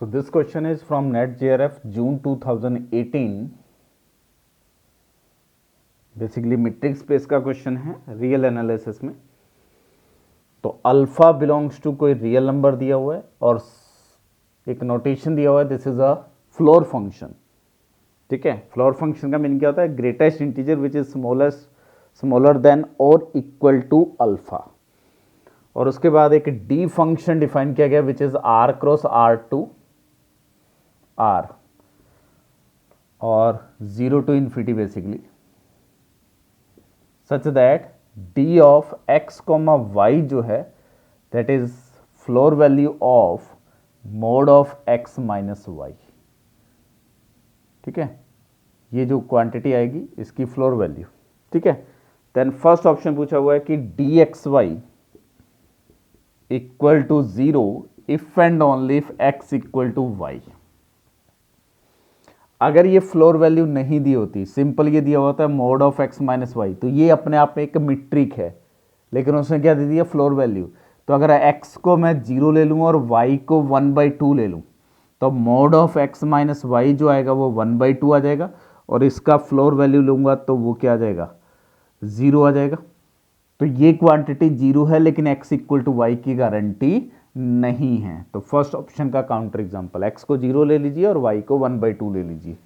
So this question is from NetJRF June 2018. Basically metric space का question है real analysis में। तो alpha belongs to कोई real number दिया हुआ है और एक नोटेशन दिया हुआ है, this is a floor function. ठीक है, फ्लोर फंक्शन का मीनिंग क्या होता है? Greatest integer which is smaller than और इक्वल टू अल्फा। और उसके बाद एक डी फंक्शन डिफाइन किया गया which is R cross R to R और 0 to infinity basically, such that D of X comma Y जो है that is floor value of mod of X minus Y. ठीक है, ये जो क्वांटिटी आएगी इसकी फ्लोर वैल्यू। ठीक है, देन फर्स्ट ऑप्शन पूछा हुआ है कि D x Y equal to 0 if and only if X equal to Y. अगर ये फ्लोर वैल्यू नहीं दी होती, सिंपल ये दिया होता है mod of X minus Y, तो ये अपने आप में एक मीट्रिक है, लेकिन उसने क्या दे दिया? Floor value. तो अगर x को मैं 0 ले लूँ और y को 1/2 ले लूँ तो mod of x minus Y जो आएगा वो 1/2 आ जाएगा, और इसका फ्लोर वैल्यू लूँगा तो वो क्या आ जाएगा? 0 आ जाएगा। तो ये क्वांटिटी 0 है, लेकिन x इक्वल टू वाई की गारंटी नहीं है। तो फर्स्ट ऑप्शन का काउंटर एग्जांपल, x को 0 ले लीजिए और y को 1/2 ले लीजिए।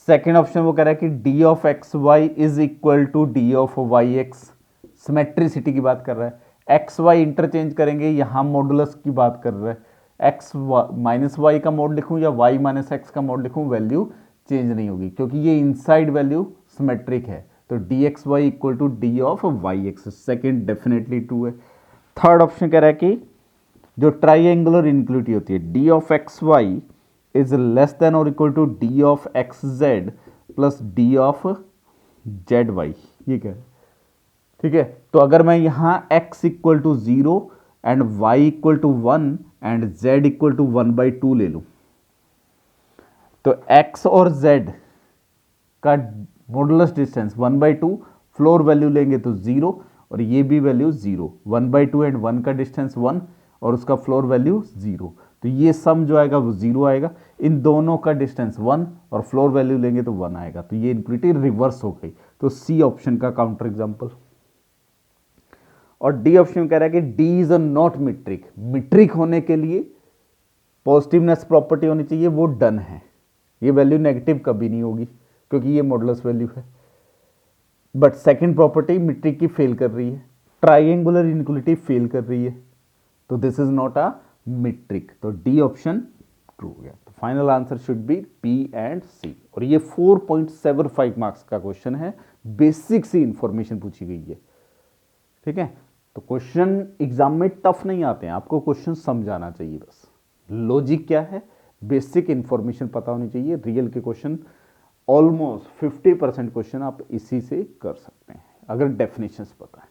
सेकेंड ऑप्शन वो कह रहा है कि D of x Y is equal to D of Y X, symmetricity की बात कर रहा है। एक्स वाई इंटरचेंज करेंगे, यहां मॉडुलस की बात कर रहा है। एक्स माइनस वाई का मोड लिखूं या वाई माइनस एक्स का मोड लिखूं, वैल्यू चेंज नहीं होगी क्योंकि ये इनसाइड वैल्यू सिमेट्रिक है। तो D x Y equal to D of Y x, second definitely true है। थर्ड ऑप्शन कह रहा है कि जो ट्राइएंगुलर इनक्लूटी होती है, D of x Y is less than और equal to D of x z plus D of Z Y, ये क्या है? ठीक है, तो अगर मैं यहां x equal to 0 and y equal to 1 and z equal to 1/2 ले लूं, तो x और z का मॉडुलस डिस्टेंस 1/2, फ्लोर वैल्यू लेंगे तो 0 और ये भी वैल्यू 0, 1/2 एंड 1 का डिस्टेंस 1 और उसका फ्लोर वैल्यू 0, तो ये सम जो आएगा वो 0 आएगा। इन दोनों का डिस्टेंस 1 और फ्लोर वैल्यू लेंगे तो 1 आएगा, तो ये इनक्विटी रिवर्स हो गई। तो सी ऑप्शन का काउंटर एग्जांपल। और डी ऑप्शन कह रहा है कि D is a not metric, metric होने के लिए पॉजिटिवनेस प्रॉपर्टी होनी चाहिए, वो डन है। ये वैल्यू नेगेटिव कभी नहीं होगी क्योंकि ये मॉडुलस वैल्यू है। बट सेकंड प्रॉपर्टी मीट्रिक की फेल कर रही है, ट्राइएंगुलर इनइक्वालिटी फेल कर रही है, तो this is not a metric. तो डी ऑप्शन ट्रू हो गया। तो final answer should be B and C. और ये 4.75 मार्क्स का क्वेश्चन है, बेसिक सी इंफॉर्मेशन पूछी गई है। ठीक है, तो क्वेश्चन एग्जाम में टफ नहीं आते हैं, आपको क्वेश्चन समझाना चाहिए बस। लॉजिक क्या है, बेसिक इंफॉर्मेशन पता होनी चाहिए। रियल के क्वेश्चन ऑलमोस्ट 50% क्वेश्चन आप इसी से कर सकते हैं अगर डेफिनेशंस पता है।